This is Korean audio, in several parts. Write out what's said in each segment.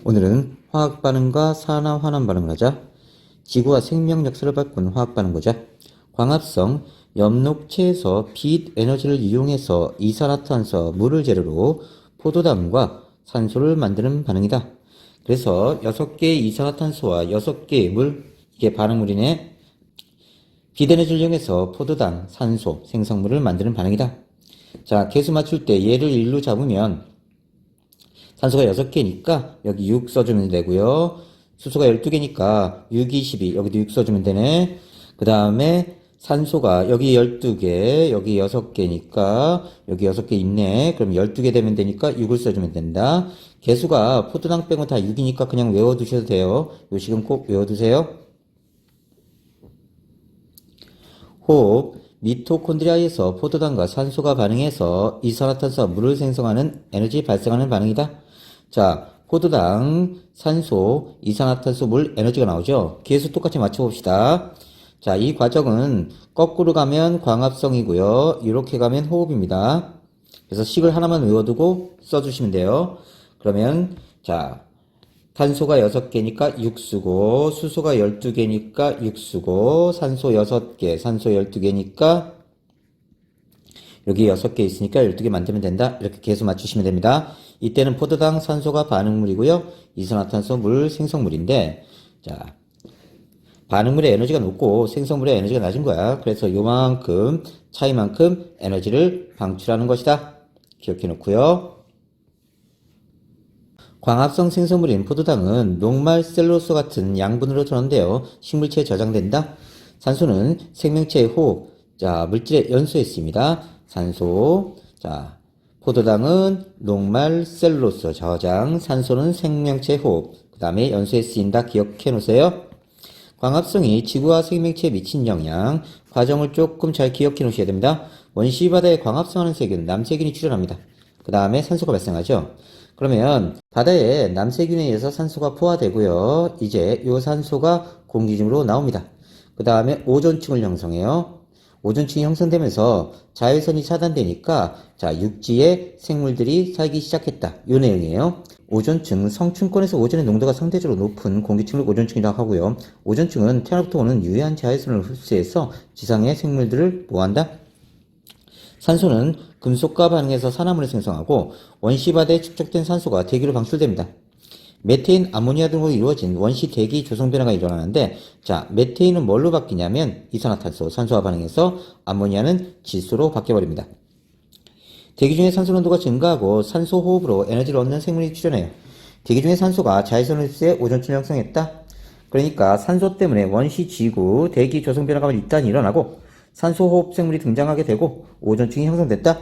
오늘은 화학 반응과 산화 환원 반응을 하자. 지구와 생명 역사를 바꾼 화학 반응 보자. 광합성 엽록체에서 빛 에너지를 이용해서 이산화탄소와 물을 재료로 포도당과 산소를 만드는 반응이다. 그래서 6개의 이산화탄소와 6개의 물, 이게 반응물이네. 빛 에너지를 이용해서 포도당, 산소, 생성물을 만드는 반응이다. 자, 개수 맞출 때 얘를 1로 잡으면 산소가 6개니까 여기 6 써주면 되고요. 수소가 12개니까 6, 22 여기도 6 써주면 되네. 그 다음에 산소가 여기 12개 여기 6개니까 여기 6개 있네. 그럼 12개 되면 되니까 6을 써주면 된다. 개수가 포도당 빼고 다 6이니까 그냥 외워두셔도 돼요. 요식은 꼭 외워두세요. 호흡 미토콘드리아에서 포도당과 산소가 반응해서 이산화탄소와 물을 생성하는 에너지 발생하는 반응이다. 자, 포도당, 산소, 이산화탄소, 물, 에너지가 나오죠. 개수 똑같이 맞춰봅시다. 자, 이 과정은 거꾸로 가면 광합성이고요. 이렇게 가면 호흡입니다. 그래서 식을 하나만 외워두고 써주시면 돼요. 그러면 자, 탄소가 6개니까 6 쓰고, 수소가 12개니까 6 쓰고, 산소 6개, 산소 12개니까 여기 6개 있으니까 12개 만들면 된다. 이렇게 계수 맞추시면 됩니다. 이때는 포도당, 산소가 반응물이고요. 이산화탄소, 물, 생성물인데, 자, 반응물의 에너지가 높고 생성물의 에너지가 낮은 거야. 그래서 요만큼, 차이만큼 에너지를 방출하는 것이다. 기억해 놓고요. 광합성 생성물인 포도당은 녹말 셀룰로스 같은 양분으로 전환되어 식물체에 저장된다. 산소는 생명체의 호흡, 자, 물질의 연소에 쓰입니다. 산소, 자, 포도당은 녹말 셀룰로스 저장, 산소는 생명체의 호흡, 그 다음에 연소에 쓰인다. 기억해 놓으세요. 광합성이 지구와 생명체에 미친 영향, 과정을 조금 잘 기억해 놓으셔야 됩니다. 원시 바다에 광합성하는 세균, 남세균이 출현합니다. 그 다음에 산소가 발생하죠. 그러면 바다에 남세균에 의해서 산소가 포화되고요. 이제 이 산소가 공기 중으로 나옵니다. 그 다음에 오존층을 형성해요. 오존층이 형성되면서 자외선이 차단되니까 자, 육지에 생물들이 살기 시작했다. 이 내용이에요. 오존층, 성층권에서 오존의 농도가 상대적으로 높은 공기층을 오존층이라고 하고요. 오존층은 태양으로부터 오는 유해한 자외선을 흡수해서 지상의 생물들을 보호한다. 산소는 금속과 반응해서 산화물을 생성하고 원시바다에 축적된 산소가 대기로 방출됩니다. 메테인, 아모니아 등으로 이루어진 원시 대기 조성 변화가 일어나는데, 자, 메테인은 뭘로 바뀌냐면 이산화탄소, 산소와 반응해서 아모니아는 질소로 바뀌어버립니다. 대기 중에 산소 농도가 증가하고 산소 호흡으로 에너지를 얻는 생물이 출현해요. 대기 중에 산소가 자외선을 흡수해 오존층을 형성했다. 그러니까 산소 때문에 원시 지구 대기 조성 변화가 일단 일어나고 산소 호흡 생물이 등장하게 되고 오존층이 형성됐다.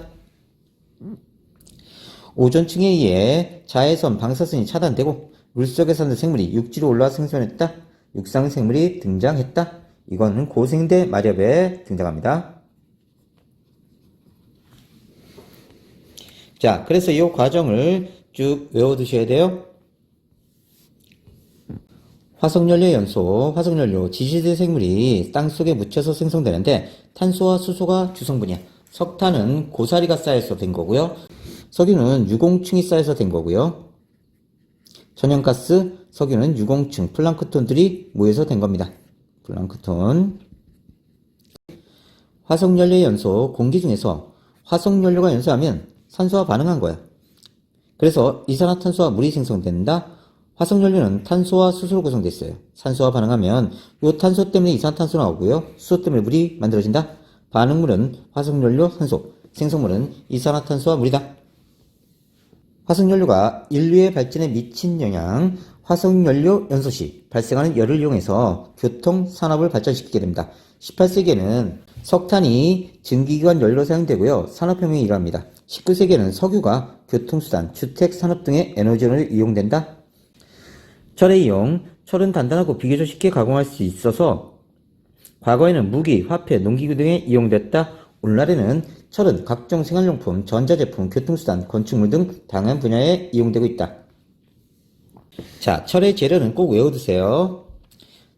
오존층에 의해 자외선, 방사선이 차단되고 물속에 사는 생물이 육지로 올라와 생존했다. 육상 생물이 등장했다. 이거는 고생대 마렵에 등장합니다. 자, 그래서 이 과정을 쭉 외워두셔야 돼요. 화석연료 연소, 화석연료, 지지대 생물이 땅속에 묻혀서 생성되는데 탄소와 수소가 주성분이야. 석탄은 고사리가 쌓여서 된 거고요. 석유는 유공층이 쌓여서 된 거고요. 천연가스, 석유는 유공층, 플랑크톤들이 모여서 된 겁니다. 플랑크톤. 화석연료 연소, 공기 중에서 화석연료가 연소하면 산소와 반응한 거야. 그래서 이산화탄소와 물이 생성된다. 화석연료는 탄소와 수소로 구성되어 있어요. 산소와 반응하면 이 탄소 때문에 이산화탄소 나오고요. 수소 때문에 물이 만들어진다. 반응물은 화석연료, 산소, 생성물은 이산화탄소와 물이다. 화석연료가 인류의 발전에 미친 영향, 화석연료 연소 시 발생하는 열을 이용해서 교통, 산업을 발전시키게 됩니다. 18세기에는 석탄이 증기기관 연료로 사용되고요. 산업혁명이 일어납니다. 19세기에는 석유가 교통수단, 주택, 산업 등의 에너지로 이용된다. 철의 이용, 철은 단단하고 비교적 쉽게 가공할 수 있어서 과거에는 무기, 화폐, 농기구 등에 이용됐다. 오늘날에는 철은 각종 생활용품, 전자제품, 교통수단, 건축물 등 다양한 분야에 이용되고 있다. 자, 철의 재료는 꼭 외워두세요.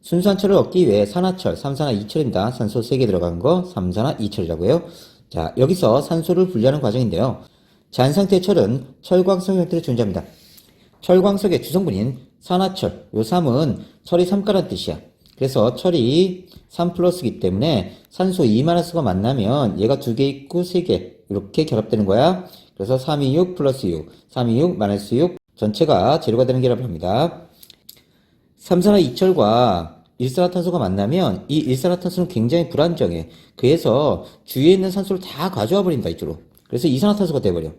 순수한 철을 얻기 위해 산화철, 삼산화 2철입니다. 산소 3개 들어간 거 삼산화 2철이라고 해요. 자, 여기서 산소를 분리하는 과정인데요. 자연상태의 철은 철광석 형태로 존재합니다. 철광석의 주성분인 산화철, 요 3은 철이 3가라는 뜻이야. 그래서 철이 3 플러스이기 때문에 산소 2-가 만나면 얘가 2개 있고 3개 이렇게 결합되는 거야. 그래서 326 플러스 6, 326 마이너스 6 전체가 재료가 되는 결합을 합니다. 삼산화이철과 일산화탄소가 만나면 이 일산화탄소는 굉장히 불안정해. 그래서 주위에 있는 산소를 다 가져와 버린다 이쪽으로. 그래서 이산화탄소가 돼버려.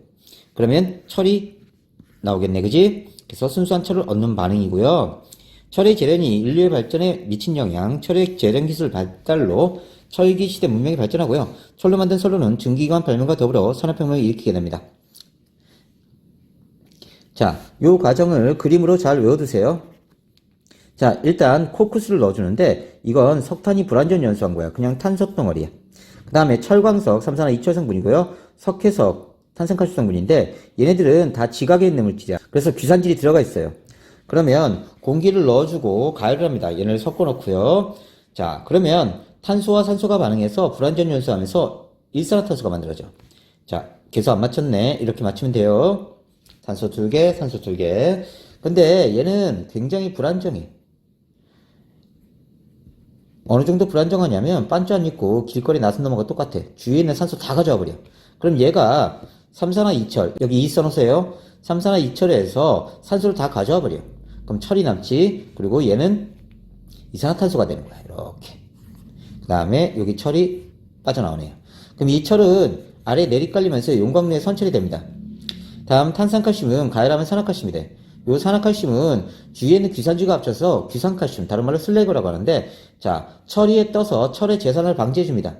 그러면 철이 나오겠네, 그지? 그래서 순수한 철을 얻는 반응이고요. 철의 재련이 인류의 발전에 미친 영향, 철의 재련 기술 발달로 철기 시대 문명이 발전하고요. 철로 만든 선로는 증기기관 발명과 더불어 산업혁명을 일으키게 됩니다. 자, 요 과정을 그림으로 잘 외워두세요. 자, 일단 코크스를 넣어주는데 이건 석탄이 불완전 연소한 거야. 그냥 탄소 덩어리야. 그 다음에 철광석, 삼산화 이철 성분이고요. 석회석, 탄산칼슘 성분인데 얘네들은 다 지각에 있는 물질이야. 그래서 귀산질이 들어가 있어요. 그러면 공기를 넣어주고 가열을 합니다. 얘네를 섞어 놓고요. 자, 그러면 탄소와 산소가 반응해서 불완전 연소하면서 일산화탄소가 만들어져. 자, 계속 안 맞췄네. 이렇게 맞추면 돼요. 탄소 2개, 산소 2개. 근데 얘는 굉장히 불안정해. 어느 정도 불안정하냐면 반주 안 입고 길거리 나선 놈하고 똑같아. 주위에 있는 산소 다 가져와 버려. 그럼 얘가 삼산화이철, 여기 이 써놓으세요. 삼산화이철에서 산소를 다 가져와 버려. 그럼 철이 남지. 그리고 얘는 이산화탄소가 되는 거야. 이렇게. 그 다음에 여기 철이 빠져나오네요. 그럼 이 철은 아래에 내리깔리면서 용광로에 선철이 됩니다. 다음 탄산칼슘은 가열하면 산화칼슘이 돼. 요 산화칼슘은 주위에 있는 귀산주가 합쳐서 귀산칼슘, 다른 말로 슬래그라고 하는데, 자, 철위에 떠서 철의 재산을 방지해줍니다.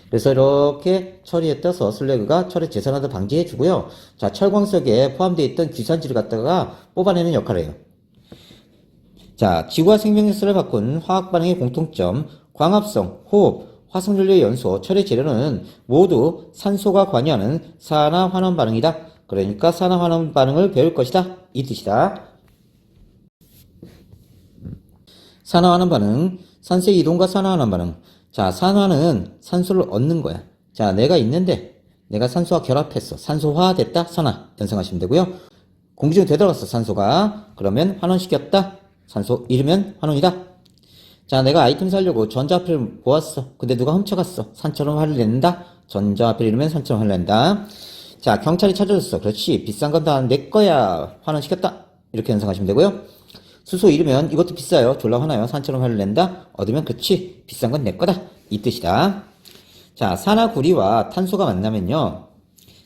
그래서 이렇게 철위에 떠서 슬래그가 철의 재산을 방지해주고요. 자, 철광석에 포함되어 있던 귀산지를 갖다가 뽑아내는 역할을 해요. 자, 지구와 생명 역사를 바꾼 화학 반응의 공통점, 광합성, 호흡, 화석연료의 연소, 철의 재료는 모두 산소가 관여하는 산화환원 반응이다. 그러니까 산화환원 반응을 배울 것이다. 이 뜻이다. 산화환원 반응, 산소의 이동과 산화환원 반응. 자, 산화는 산소를 얻는 거야. 자, 내가 있는데 내가 산소와 결합했어. 산소화됐다. 산화 연상하시면 되고요. 공기 중에 되돌아갔어. 산소가. 그러면 환원시켰다. 산소 잃으면 환원이다. 자, 내가 아이템 사려고 전자화폐를 모았어. 근데 누가 훔쳐갔어. 산처럼 화를 낸다. 전자화폐를 잃으면 산처럼 화를 낸다. 자, 경찰이 찾아줬어. 그렇지. 비싼 건 다 내 거야. 환원시켰다. 이렇게 연상하시면 되고요. 수소 잃으면 이것도 비싸요. 졸라 화나요. 산처럼 화를 낸다. 얻으면 그렇지. 비싼 건 내 거다. 이 뜻이다. 자, 산화구리와 탄소가 만나면요.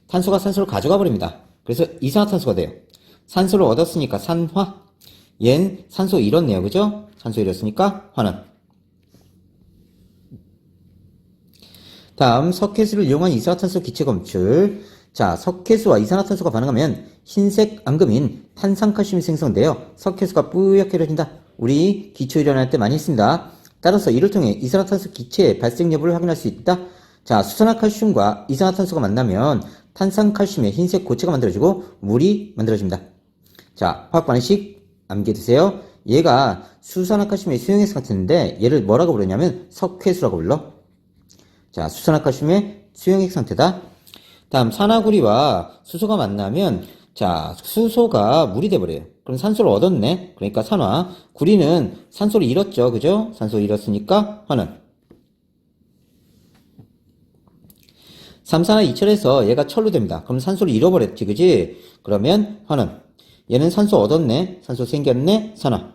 탄소가 산소를 가져가 버립니다. 그래서 이산화탄소가 돼요. 산소를 얻었으니까 산화. 얜 산소 잃었네요. 그죠? 산소 잃었으니까 환원. 다음 석회수를 이용한 이산화탄소 기체 검출. 자, 석회수와 이산화탄소가 반응하면 흰색 앙금인 탄산칼슘이 생성되어 석회수가 뿌옇게 흐려진다. 우리 기초 일어날 때 많이 있습니다. 따라서 이를 통해 이산화탄소 기체의 발생 여부를 확인할 수 있다. 자, 수산화칼슘과 이산화탄소가 만나면 탄산칼슘의 흰색 고체가 만들어지고 물이 만들어집니다. 자, 화학 반응식 암기해두세요. 얘가 수산화칼슘의 수용액 상태인데 얘를 뭐라고 부르냐면 석회수라고 불러. 자, 수산화칼슘의 수용액 상태다. 다음 산화구리와 수소가 만나면 자, 수소가 물이 돼버려요. 그럼 산소를 얻었네. 그러니까 산화. 구리는 산소를 잃었죠. 그죠? 산소를 잃었으니까 환원. 삼산화이철에서 얘가 철로 됩니다. 그럼 산소를 잃어버렸지. 그지? 그러면 환원. 얘는 산소 얻었네. 산소 생겼네. 산화.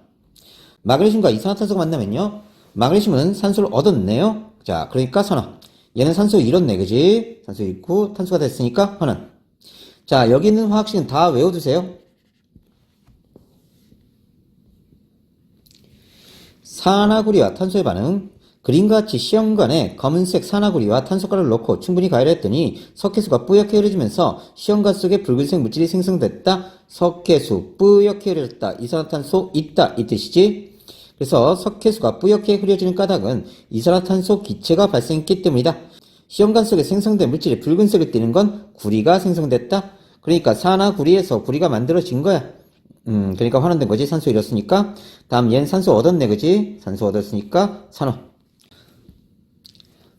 마그네슘과 이산화탄소가 만나면요. 마그네슘은 산소를 얻었네요. 자, 그러니까 산화. 얘는 산소 잃었네. 그지? 산소 잃고 탄소가 됐으니까 환원. 자, 여기 있는 화학식은 다 외워두세요. 산화구리와 탄소의 반응. 그림과 같이 시험관에 검은색 산화구리와 탄소가루를 넣고 충분히 가열했더니 석회수가 뿌옇게 흐려지면서 시험관 속에 붉은색 물질이 생성됐다. 석회수 뿌옇게 흐려졌다. 이산화탄소 있다. 이 뜻이지. 그래서 석회수가 뿌옇게 흐려지는 까닭은 이산화탄소 기체가 발생했기 때문이다. 시험관 속에 생성된 물질이 붉은색을 띠는 건 구리가 생성됐다. 그러니까 산화구리에서 구리가 만들어진 거야. 그러니까 환원된 거지. 산소 잃었으니까. 다음 얘는 산소 얻었네. 그지? 산소 얻었으니까 산화.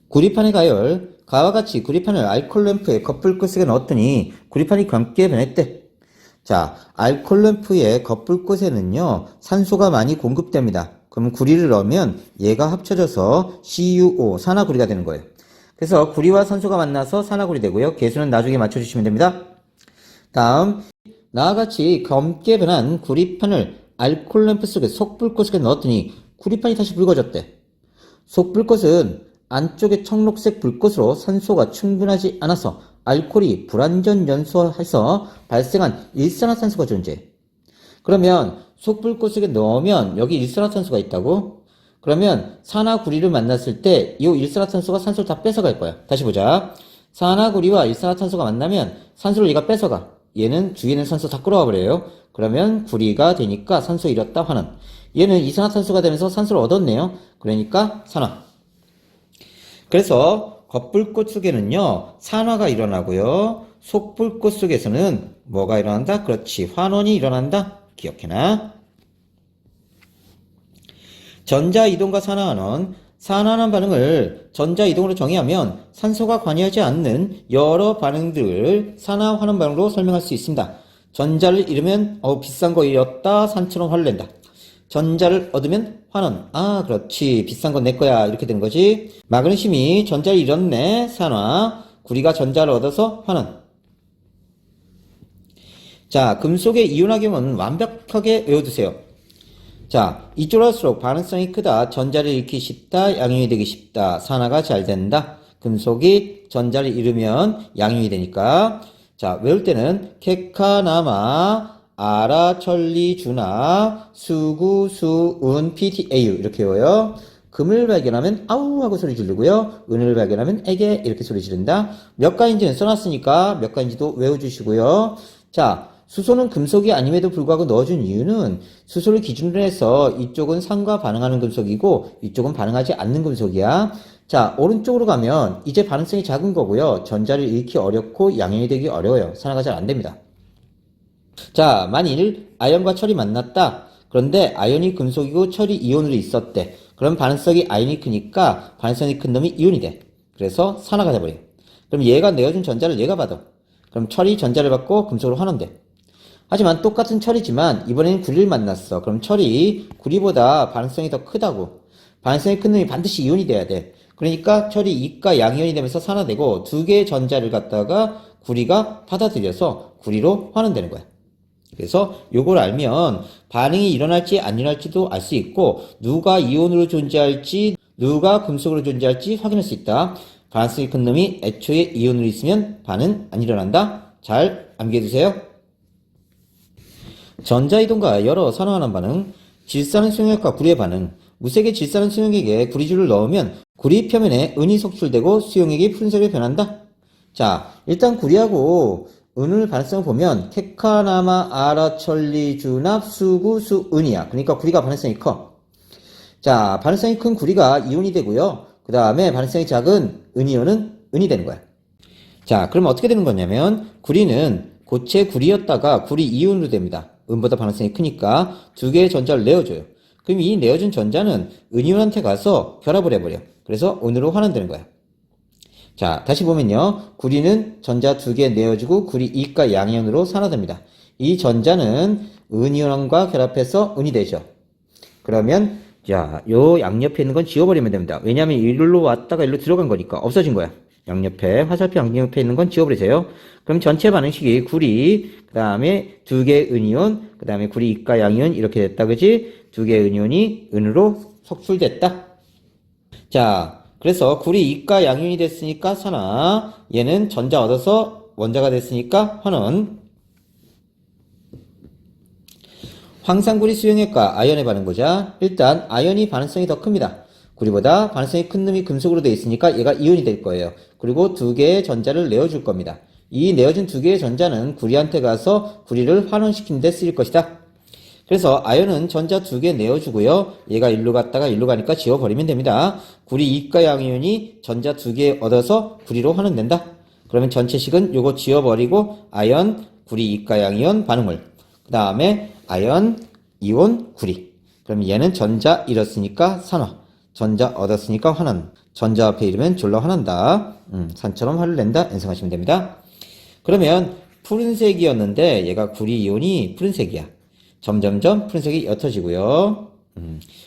구리판의 가열. 가와 같이 구리판을 알코올 램프에 커플 끝에 넣었더니 구리판이 검게 변했대. 자, 알콜램프의 겉불꽃에는요, 산소가 많이 공급됩니다. 그럼 구리를 넣으면 얘가 합쳐져서 CuO, 산화구리가 되는 거예요. 그래서 구리와 산소가 만나서 산화구리 되고요. 개수는 나중에 맞춰주시면 됩니다. 다음, 나와 같이 검게 변한 구리판을 알콜램프 속에 속불꽃 속에 넣었더니 구리판이 다시 붉어졌대. 속불꽃은 안쪽의 청록색 불꽃으로 산소가 충분하지 않아서 알코올이 불완전 연소해서 발생한 일산화탄소가 존재해. 그러면 속불꽃 속에 넣으면 여기 일산화탄소가 있다고? 그러면 산화구리를 만났을 때 이 일산화탄소가 산소를 다 뺏어갈 거야. 다시 보자. 산화구리와 일산화탄소가 만나면 산소를 얘가 뺏어가. 얘는 주위에 있는 산소 다 끌어와 버려요. 그러면 구리가 되니까 산소 잃었다 환원. 얘는 이산화탄소가 되면서 산소를 얻었네요. 그러니까 산화. 그래서 겉불꽃 속에는요, 산화가 일어나고요. 속불꽃 속에서는 뭐가 일어난다? 그렇지, 환원이 일어난다. 기억해놔. 전자이동과 산화환원. 산화환원 반응을 전자이동으로 정의하면 산소가 관여하지 않는 여러 반응들을 산화환원 반응으로 설명할 수 있습니다. 전자를 잃으면 비싼 거 잃었다. 산처럼 화를 낸다. 전자를 얻으면 환원. 아, 그렇지. 비싼 건 내 거야. 이렇게 되는 거지. 마그네슘이 전자를 잃었네. 산화. 구리가 전자를 얻어서 환원. 자, 금속의 이온화경은 완벽하게 외워두세요. 자, 이쪽으로 할수록 반응성이 크다. 전자를 잃기 쉽다. 양이온이 되기 쉽다. 산화가 잘 된다. 금속이 전자를 잃으면 양이온이 되니까. 자, 외울 때는 케카나마 아라천리주나 수구수은 PTAU 이렇게 외워요. 금을 발견하면 아우 하고 소리 지르고요. 은을 발견하면 에게 이렇게 소리 지른다. 몇 가지인지는 써놨으니까 몇 가지인지도 외워주시고요. 자, 수소는 금속이 아님에도 불구하고 넣어준 이유는 수소를 기준으로 해서 이쪽은 산과 반응하는 금속이고 이쪽은 반응하지 않는 금속이야. 자, 오른쪽으로 가면 이제 반응성이 작은 거고요. 전자를 잃기 어렵고 양이온이 되기 어려워요. 산화가 잘 안 됩니다. 자, 만일 아연과 철이 만났다. 그런데 아연이 금속이고 철이 이온으로 있었대. 그럼 반응성이 아연이 크니까 반응성이 큰 놈이 이온이 돼. 그래서 산화가 돼버려. 그럼 얘가 내어준 전자를 얘가 받아. 그럼 철이 전자를 받고 금속으로 환원돼. 하지만 똑같은 철이지만 이번에는 구리를 만났어. 그럼 철이 구리보다 반응성이 더 크다고. 반응성이 큰 놈이 반드시 이온이 돼야 돼. 그러니까 철이 이가 양이온이 되면서 산화되고 두 개의 전자를 갖다가 구리가 받아들여서 구리로 환원되는 거야. 그래서 요걸 알면 반응이 일어날지 안 일어날지도 알 수 있고 누가 이온으로 존재할지 누가 금속으로 존재할지 확인할 수 있다. 반응성이 큰 놈이 애초에 이온으로 있으면 반응 안 일어난다. 잘 암기해두세요. 전자이동과 여러 산화환원 반응, 질산은 수용액과 구리의 반응. 무색의 질산은 수용액에 구리줄을 넣으면 구리 표면에 은이 속출되고 수용액이 푸른색으로 변한다. 자, 일단 구리하고 은을 반응성을 보면 케카나마 아라천리주납 수구수은이야. 그러니까 구리가 반응성이 커. 자, 반응성이 큰 구리가 이온이 되고요. 그 다음에 반응성이 작은 은이온은 은이 되는 거야. 자, 그럼 어떻게 되는 거냐면 구리는 고체 구리였다가 구리 이온으로 됩니다. 은보다 반응성이 크니까 두 개의 전자를 내어줘요. 그럼 이 내어준 전자는 은이온한테 가서 결합을 해버려. 그래서 은으로 환원되는 거야. 자, 다시 보면요. 구리는 전자 두 개 내어주고 구리 이가 양이온으로 산화됩니다. 이 전자는 은이온과 결합해서 은이 되죠. 그러면 자, 요 양옆에 있는 건 지워버리면 됩니다. 왜냐하면 일로 왔다가 일로 들어간 거니까 없어진 거야. 양옆에 화살표 양옆에 있는 건 지워버리세요. 그럼 전체 반응식이 구리, 그 다음에 두 개의 은이온, 그 다음에 구리 이가 양이온 이렇게 됐다, 그지? 두 개의 은이온이 은으로 속출됐다. 자, 그래서 구리 이가 양이온이 됐으니까 산화, 얘는 전자 얻어서 원자가 됐으니까 환원. 황산구리 수용액과 아연의 반응 보자. 일단 아연이 반응성이 더 큽니다. 구리보다 반응성이 큰 놈이 금속으로 되어 있으니까 얘가 이온이 될 거예요. 그리고 두 개의 전자를 내어줄 겁니다. 이 내어준 두 개의 전자는 구리한테 가서 구리를 환원시키는 데 쓰일 것이다. 그래서 아연은 전자 두 개 내어주고요. 얘가 일로 갔다가 일로 가니까 지워버리면 됩니다. 구리 이가 양이온이 전자 두 개 얻어서 구리로 환원된다. 그러면 전체식은 요거 지워버리고 아연, 구리 이가 양이온 반응물. 그 다음에 아연, 이온, 구리. 그럼 얘는 전자 잃었으니까 산화. 전자 얻었으니까 환원. 전자 앞에 이르면 졸라 환한다. 산처럼 화를 낸다. 연상하시면 됩니다. 그러면 푸른색이었는데 얘가 구리 이온이 푸른색이야. 점점점 푸른색이 옅어지고요.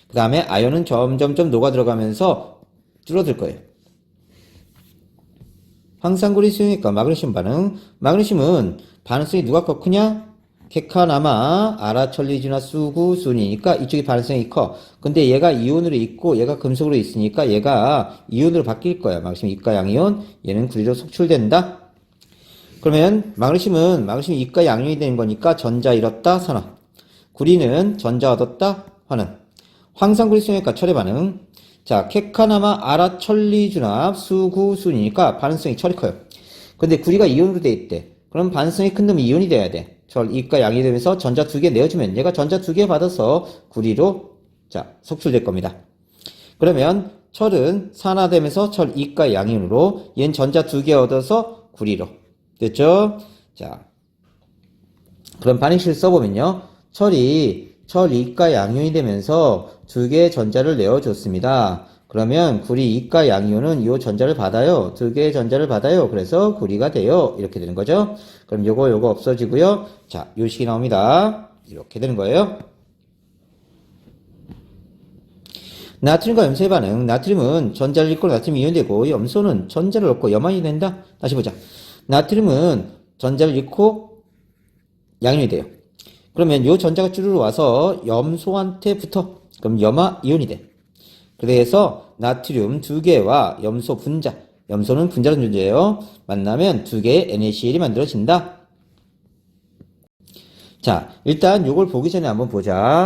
그 다음에 아연은 점점점 녹아 들어가면서 줄어들 거예요. 황산구리 수용액과 마그네슘 반응. 마그네슘은 반응성이 누가 더 크냐? 케카나마, 아라철리지나 수구순이니까 이쪽이 반응성이 커. 근데 얘가 이온으로 있고 얘가 금속으로 있으니까 얘가 이온으로 바뀔 거야. 마그네슘 이가 양이온, 얘는 구리로 속출된다. 그러면 마그네슘은 이가 양이온이 되는 거니까 전자 잃었다, 산화. 구리는 전자 얻었다, 환원. 황산구리 수용액과 철의 반응. 자, 케카나마, 아라철리준합, 수구순이니까 반응성이 철이 커요. 근데 구리가 이온으로 돼 있대. 그럼 반응성이 큰 놈이 이온이 돼야 돼. 절 이가 양이 되면서 전자 2개 내어주면 얘가 전자 2개 받아서 구리로 자 속출될 겁니다. 그러면 철은 산화되면서 철 이가 양이온으로 얘는 전자 2개 얻어서 구리로 됐죠? 자, 그럼 반응식을 써보면요. 철이 철 이가 양이온이 되면서 2개의 전자를 내어줬습니다. 그러면 구리 이가 양이온은 이 전자를 받아요. 2개의 전자를 받아요. 그래서 구리가 돼요. 이렇게 되는 거죠. 그럼 요거 없어지고요. 자, 요 식이 나옵니다. 이렇게 되는 거예요. 나트륨과 염소의 반응. 나트륨은 전자를 잃고 나트륨이 이온되고 염소는 전자를 얻고 염환이 된다. 다시 보자. 나트륨은 전자를 잃고 양이온이 돼요. 그러면 요 전자가 쭈르르 와서 염소한테 붙어. 그럼 염화 이온이 돼. 그래서 나트륨 2개와 염소 분자, 염소는 분자라는 존재예요. 만나면 2개의 NaCl이 만들어진다. 자, 일단 요걸 보기 전에 한번 보자.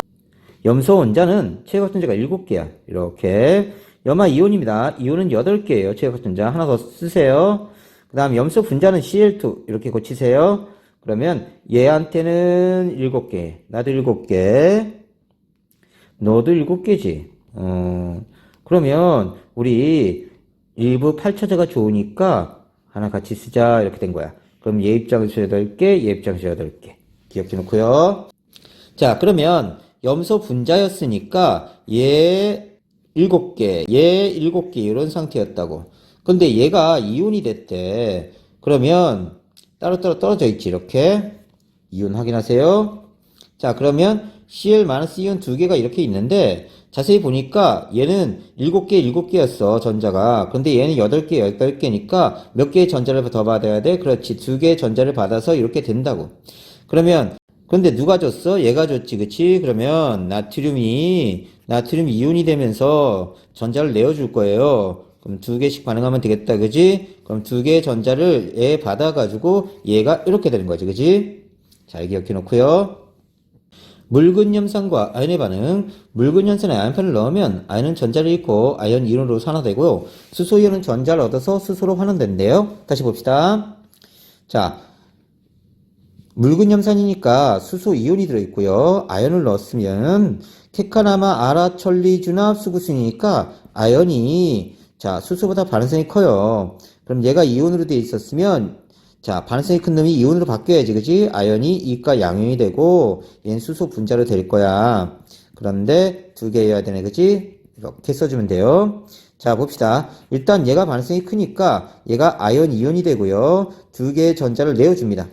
염소 원자는 최고각 전자가 7개야. 이렇게. 염화 이온입니다. 이온은 8개예요. 최고각 전자. 하나 더 쓰세요. 그 다음 염소 분자는 Cl2 이렇게 고치세요. 그러면 얘한테는 7개, 나도 7개, 너도 7개지. 그러면 우리 일부 8차제가 좋으니까 하나 같이 쓰자 이렇게 된 거야. 그럼 얘 입장에서 8개, 얘 입장에서 8개. 기억해 놓고요. 자, 그러면 염소 분자였으니까 얘 7개, 얘 7개 이런 상태였다고. 근데 얘가 이온이 됐대. 그러면 따로따로 떨어져 있지 이렇게. 이온 확인하세요. 자, 그러면 Cl-이온 2개가 이렇게 있는데 자세히 보니까 얘는 7개였어 전자가. 근데 얘는 8개, 8개니까 몇 개의 전자를 더 받아야 돼? 그렇지, 2개의 전자를 받아서 이렇게 된다고. 그러면 근데 누가 줬어? 얘가 줬지, 그치? 그러면 나트륨 이온이 되면서 전자를 내어줄 거예요. 그럼 2개씩 반응하면 되겠다, 그지? 그럼 2개의 전자를 얘 받아가지고 얘가 이렇게 되는 거지, 그지? 잘 기억해 놓고요. 묽은 염산과 아연의 반응. 묽은 염산에 아연판을 넣으면 아연은 전자를 잃고 아연 이온으로 산화되고요. 수소 이온은 전자를 얻어서 수소로 환원된대요. 다시 봅시다. 자, 묽은 염산이니까 수소 이온이 들어있고요. 아연을 넣었으면 케카나마 아라철리준합 수구순이니까 아연이 자 수소보다 반응성이 커요. 그럼 얘가 이온으로 되어 있었으면 자, 반응성이 큰 놈이 이온으로 바뀌어야지, 그지? 아연이 이가 양이온이 되고, 얘는 수소 분자로 될 거야. 그런데 2개여야 되네, 그지? 이렇게 써주면 돼요. 자, 봅시다. 일단 얘가 반응성이 크니까 얘가 아연 이온이 되고요. 2개의 전자를 내어줍니다.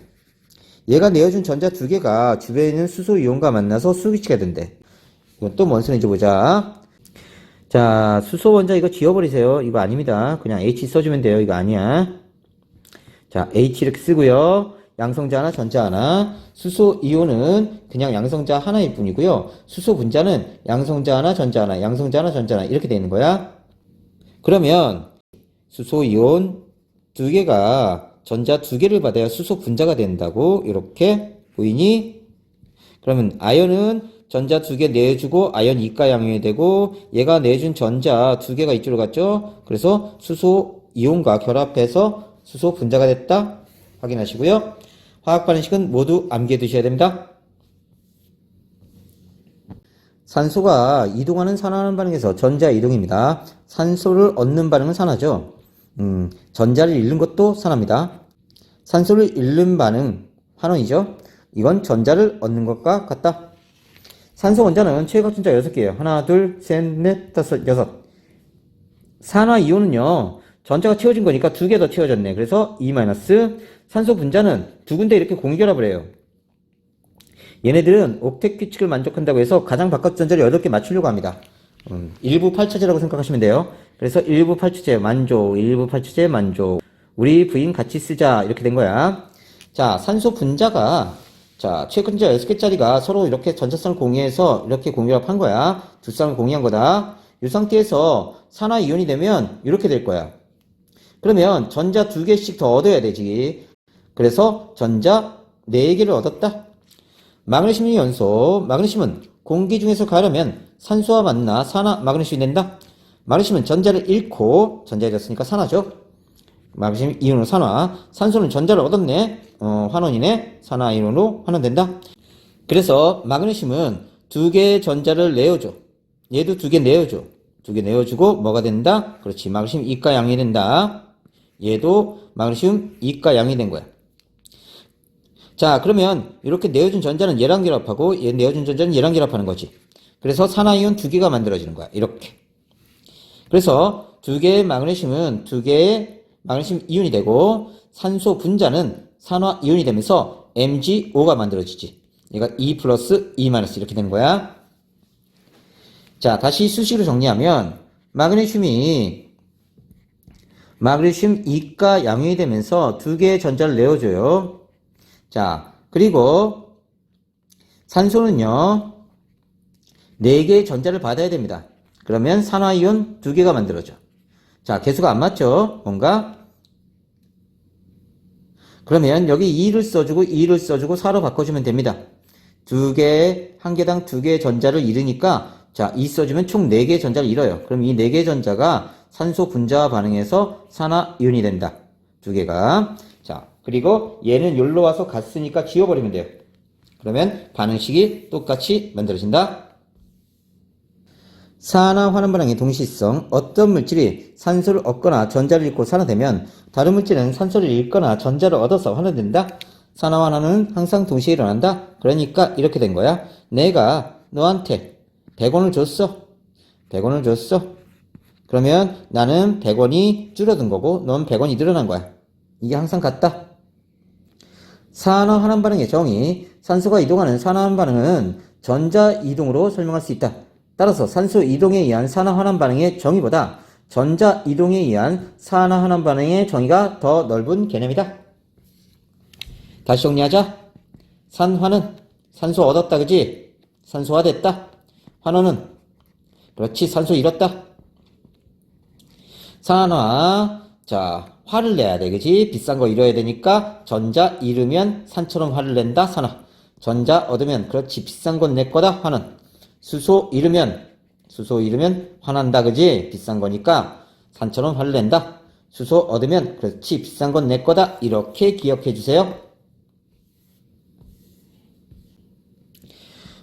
얘가 내어준 전자 2개가 주변에 있는 수소 이온과 만나서 수기치가 된대. 이건 또 뭔 소리인지 보자. 자, 수소 원자 이거 지워버리세요. 이거 아닙니다. 그냥 H 써주면 돼요. 이거 아니야. 자, H 이렇게 쓰고요. 양성자 하나, 전자 하나. 수소 이온은 그냥 양성자 하나일 뿐이고요. 수소 분자는 양성자 하나, 전자 하나, 양성자 하나, 전자 하나 이렇게 되는 거야. 그러면 수소 이온 2개가 전자 2개를 받아야 수소 분자가 된다고 이렇게 보이니? 그러면 아연은 전자 2개 내주고 아연 이가 양이온이 되고 얘가 내준 전자 2개가 이쪽으로 갔죠. 그래서 수소 이온과 결합해서 수소 분자가 됐다 확인하시고요. 화학 반응식은 모두 암기해 두셔야 됩니다. 산소가 이동하는 산화하는 반응에서 전자 이동입니다. 산소를 얻는 반응은 산화죠. 전자를 잃는 것도 산화입니다. 산소를 잃는 반응 환원이죠. 이건 전자를 얻는 것과 같다. 산소 원자는 최고각 전자 6개예요. 하나, 둘, 셋, 넷, 다섯, 여섯. 산화 이온은요. 전자가 채워진 거니까 두 개 더 채워졌네. 그래서 2 마이너스 산소 분자는 두 군데 이렇게 공결합을 해요. 얘네들은 옥텟 규칙을 만족한다고 해서 가장 바깥 전자를 8개 맞추려고 합니다. 일부 8차제라고 생각하시면 돼요. 그래서 일부 8차제 만족, 일부 8차제 만족. 우리 부인 같이 쓰자. 이렇게 된 거야. 자, 산소 분자가 자, 최근자 6개짜리가 서로 이렇게 전자쌍을 공유해서 이렇게 공유합한 거야. 두 쌍을 공유한 거다. 이 상태에서 산화이온이 되면 이렇게 될 거야. 그러면 전자 2개씩 더 얻어야 되지. 그래서 전자 4개를 얻었다. 마그네슘 연소. 마그네슘은 공기 중에서 가려면 산소와 만나 산화 마그네슘이 된다. 마그네슘은 전자를 잃고 전자해졌으니까 산화죠. 마그네슘 이온으로 산화. 산소는 전자를 얻었네. 환원이네. 산화이온으로 환원된다. 그래서 마그네슘은 2개의 전자를 내어줘. 얘도 2개 내어줘. 2개 내어주고 뭐가 된다? 그렇지. 마그네슘 이가 양이 된다. 얘도 마그네슘 이가 양이 된 거야. 자, 그러면 이렇게 내어준 전자는 얘랑 결합하고 얘 내어준 전자는 얘랑 결합하는 거지. 그래서 산화이온 2개가 만들어지는 거야. 이렇게. 그래서 2개의 마그네슘은 2개의 마그네슘 이온이 되고 산소 분자는 산화이온이 되면서 MgO가 만들어지지. 얘가 E 플러스 E 마이너스 이렇게 되는 거야. 자, 다시 수식으로 정리하면 마그네슘 이가 양이온이 되면서 2개의 전자를 내어줘요. 자, 그리고 산소는요 4개의 전자를 받아야 됩니다. 그러면 산화이온 2개가 만들어져. 자, 개수가 안 맞죠? 뭔가? 그러면 여기 2를 써주고 2를 써주고 4로 바꿔주면 됩니다. 2개, 한 개당 2개의 전자를 잃으니까 자, 2 써주면 총 4개의 전자를 잃어요. 그럼 이 4개의 전자가 산소 분자와 반응해서 산화이온이 된다. 2개가. 자, 그리고 얘는 여기로 와서 갔으니까 지워버리면 돼요. 그러면 반응식이 똑같이 만들어진다. 산화 환원 반응의 동시성. 어떤 물질이 산소를 얻거나 전자를 잃고 산화되면 다른 물질은 산소를 잃거나 전자를 얻어서 환원된다. 산화 환원은 항상 동시에 일어난다. 그러니까 이렇게 된 거야. 내가 너한테 100원을 줬어. 100원을 줬어. 그러면 나는 100원이 줄어든 거고 넌 100원이 늘어난 거야. 이게 항상 같다. 산화 환원 반응의 정의. 산소가 이동하는 산화 환원 반응은 전자 이동으로 설명할 수 있다. 따라서 산소 이동에 의한 산화 환원 반응의 정의보다 전자 이동에 의한 산화 환원 반응의 정의가 더 넓은 개념이다. 다시 정리하자. 산화는 산소 얻었다, 그지? 산소화됐다. 환원은 그렇지, 산소 잃었다. 산화. 자, 화를 내야 돼, 그지? 비싼 거 잃어야 되니까 전자 잃으면 산처럼 화를 낸다. 산화. 전자 얻으면 그렇지, 비싼 건 내 거다. 환원. 수소 잃으면 화난다, 그지? 비싼 거니까 산처럼 화를 낸다. 수소 얻으면 그렇지, 비싼 건 내 거다. 이렇게 기억해 주세요.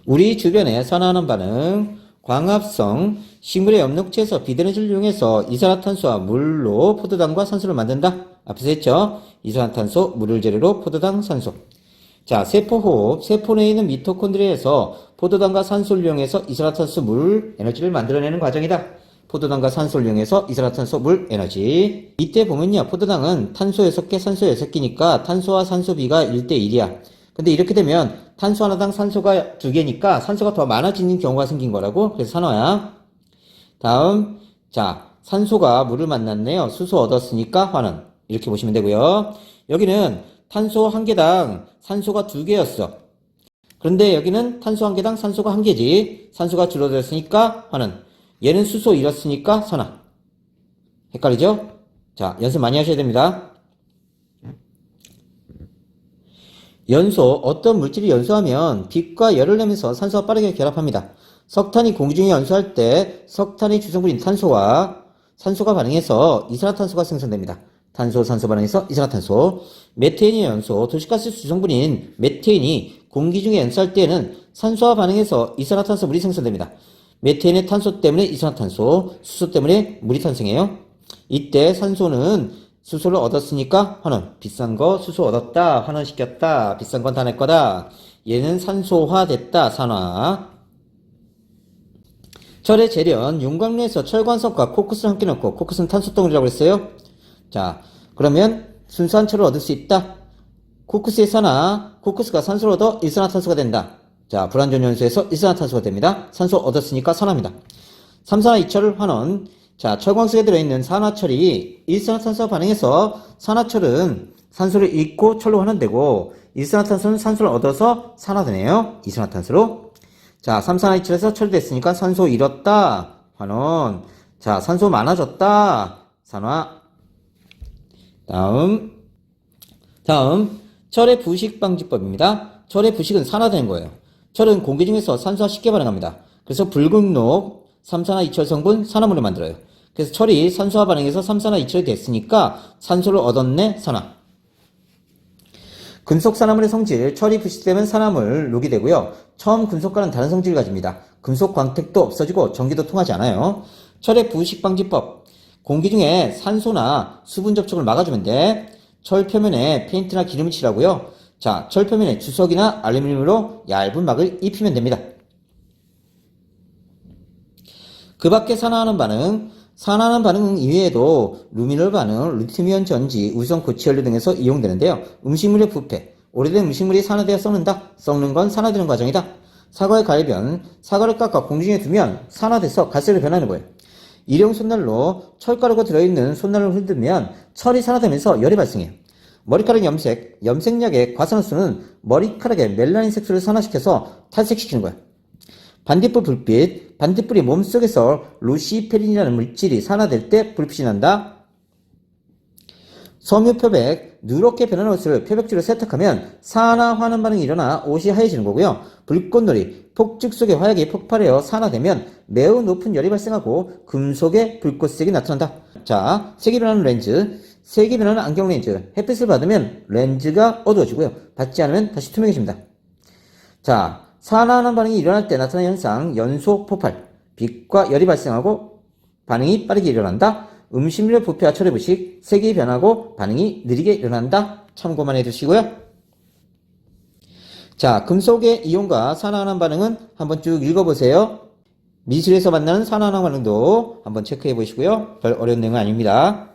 우리 주변에 산화하는 반응. 광합성. 식물의 엽록체에서 비대너질을 이용해서 이산화탄소와 물로 포도당과 산소를 만든다. 앞에서 했죠? 이산화탄소, 물을 재료로 포도당, 산소. 자, 세포호흡. 세포 내에 있는 미토콘드리아에서 포도당과 산소를 이용해서 이산화탄소, 물, 에너지를 만들어내는 과정이다. 포도당과 산소를 이용해서 이산화탄소, 물, 에너지. 이때 보면요, 포도당은 탄소 6개, 산소 6개니까 탄소와 산소 비가 1대1이야. 근데 이렇게 되면 탄소 하나당 산소가 2개니까 산소가 더 많아지는 경우가 생긴 거라고. 그래서 산화야. 다음, 자, 산소가 물을 만났네요. 수소 얻었으니까 환원. 이렇게 보시면 되고요. 여기는 탄소 한 개당 산소가 2개였어. 그런데 여기는 탄소 한 개당 산소가 1개지. 산소가 줄어들었으니까 환원. 얘는 수소 잃었으니까 산화. 헷갈리죠? 자, 연습 많이 하셔야 됩니다. 연소. 어떤 물질이 연소하면 빛과 열을 내면서 산소와 빠르게 결합합니다. 석탄이 공기 중에 연소할 때 석탄의 주성분인 탄소와 산소가 반응해서 이산화탄소가 생성됩니다. 탄소, 산소 반응해서 이산화탄소. 메테인의 연소. 도시가스 주성분인 메테인이 공기 중에 연소할 때에는 산소와 반응해서 이산화탄소 물이 생성됩니다. 메테인의 탄소 때문에 이산화탄소, 수소 때문에 물이 탄생해요. 이때 산소는 수소를 얻었으니까 환원. 비싼 거 수소 얻었다. 환원시켰다. 비싼 건 다 내 거다. 얘는 산소화 됐다. 산화. 철의 재련. 윤곽류에서 철관석과 코크스를 함께 넣고, 코크스는 탄소덩어리라고 했어요. 자, 그러면 순수한 철을 얻을 수 있다. 코크스의 산화, 코크스가 산소를 얻어 일산화탄소가 된다. 자, 불완전 연소에서 일산화탄소가 됩니다. 산소 얻었으니까 산화입니다. 삼산화이철 환원. 자, 철광석에 들어있는 산화철이 일산화탄소와 반응해서 산화철은 산소를 잃고 철로 환원되고 일산화탄소는 산소를 얻어서 산화되네요. 이산화탄소로. 자, 삼산화이철에서 철이 됐으니까 산소 잃었다. 환원. 자, 산소 많아졌다. 산화. 다음, 철의 부식 방지법입니다. 철의 부식은 산화되는 거예요. 철은 공기 중에서 산소와 쉽게 반응합니다. 그래서 붉은 녹, 삼산화이철 성분, 산화물을 만들어요. 그래서 철이 산소와 반응해서 삼산화이철이 됐으니까 산소를 얻었네, 산화. 금속 산화물의 성질, 철이 부식되면 산화물, 녹이 되고요. 처음 금속과는 다른 성질을 가집니다. 금속 광택도 없어지고 전기도 통하지 않아요. 철의 부식 방지법. 공기 중에 산소나 수분 접촉을 막아주면 돼. 철 표면에 페인트나 기름을 칠하고요. 자, 철 표면에 주석이나 알루미늄으로 얇은 막을 입히면 됩니다. 그 밖에 산화하는 반응 이외에도 루미놀 반응, 리튬이온 전지, 우성 고치연료 등에서 이용되는데요. 음식물의 부패, 오래된 음식물이 산화되어 썩는다. 썩는 건 산화되는 과정이다. 사과의 갈변, 사과를 깎아 공기 중에 두면 산화돼서 갈색으로 변하는 거예요. 일용 손난로, 철가루가 들어있는 손난로를 흔들면 철이 산화되면서 열이 발생해요. 머리카락 염색, 염색약의 과산화수는 머리카락의 멜라닌 색소를 산화시켜서 탈색시키는 거야. 반딧불 불빛, 반딧불이 몸속에서 루시페린이라는 물질이 산화될 때 불빛이 난다. 섬유표백, 누렇게 변한 옷을 표백주로 세탁하면 산화환원 반응이 일어나 옷이 하얘지는 거고요. 불꽃놀이, 폭죽 속의 화약이 폭발하여 산화되면 매우 높은 열이 발생하고 금속의 불꽃색이 나타난다. 자, 색이 변하는 렌즈, 색이 변하는 안경 렌즈, 햇빛을 받으면 렌즈가 어두워지고요. 받지 않으면 다시 투명해집니다. 자, 산화하는 반응이 일어날 때 나타나는 현상, 연소 폭발, 빛과 열이 발생하고 반응이 빠르게 일어난다. 음식물의 부패와 철의 부식, 색이 변하고 반응이 느리게 일어난다. 참고만 해두시고요. 자, 금속의 이온과 산화하는 반응은 한번 쭉 읽어보세요. 미술에서 만나는 산화하는 반응도 한번 체크해 보시고요. 별 어려운 내용은 아닙니다.